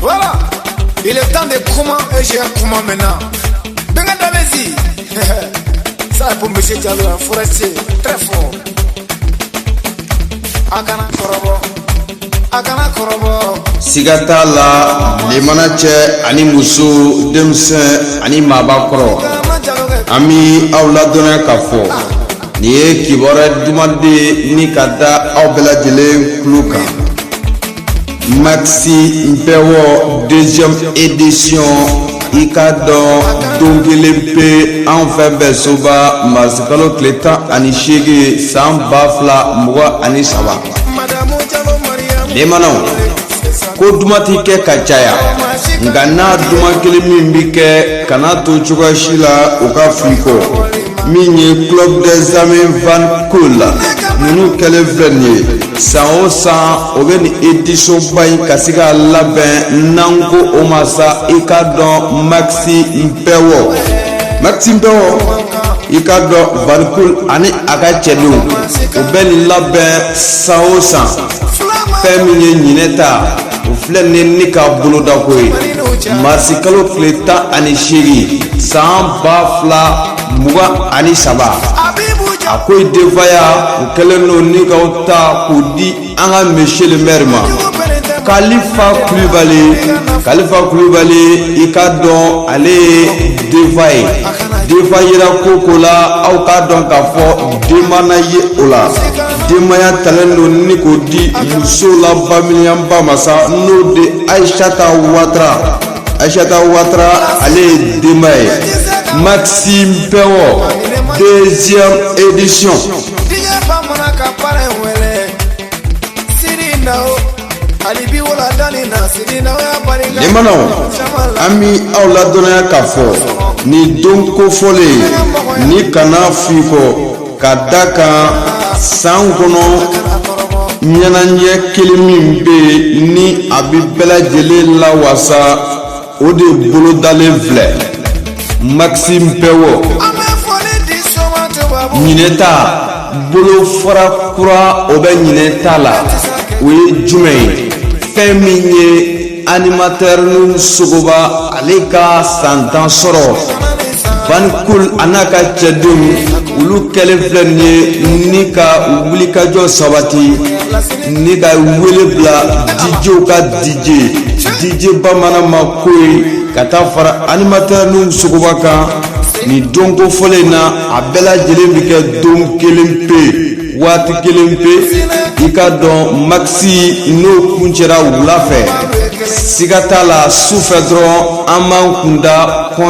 Voilà, il est temps de comment et j'ai un comment maintenant. Benga Davesi. Ça est pour monsieur Diallo, un forestier, très fort. Akana Korobo. Akana Korobo. Sigata la limanache ani musu demse ani mabakro. Ami awla dona kafo. Niye kibore dumande ni kada awbela jele kluka. Maxi Mpewo deuxième édition Ikado Dongelempe enfin besoba Masikalo Kleta Anishege Sambafla Mwa Anisaba Lemano ko dumati ke kachaya ngana duma kelemi mbike kana to chuka shila ukafiko minye club des amis Van Kula nunu kele venye sao sa ogeni édition bay kasika labin nango omasa Ikado Maxi Mpewo Ikado Van Kula ani agachelu obeni labin sao sa Femini Nineta, Flenne Nika Bulodakwe, Marsikalo Kleta Anishiri, Sambafla Muga Anisaba. Akoy Devaya, Ukeleno Nika Ota, Kudi, Anga Michel Merma, Khalifa Koulibaly, Ikado, Ale Devayera Kokola, Aukadon Kafo, Demanaye Ola. Demaya talendo niko di musola bamiliamba masa no de Aishata Watra ale Demaye Maxi Mpewo deuxième édition Lemano ami awla dona kafo ni donko fole ni kana fiko kadaka Sangono Nyananye Kilimi be ni Abibela Jele la wasa Ode bolo dale vle Maxi Mpewo Nineta bolo fora kura obe nineta la Oye Jumei Feminye animateur nun sogoba Aleka santan soro Van Kul anaka chedum ulu kele flenne nika wulika jo sabati nika wele bla DJ bamana makoi kata fara animateur num sugubaka ni dongo folena abela jelembike dom kelempe wati kelempe Ikado Maxi no kunchera wulafe Sigata la soufedron aman kunda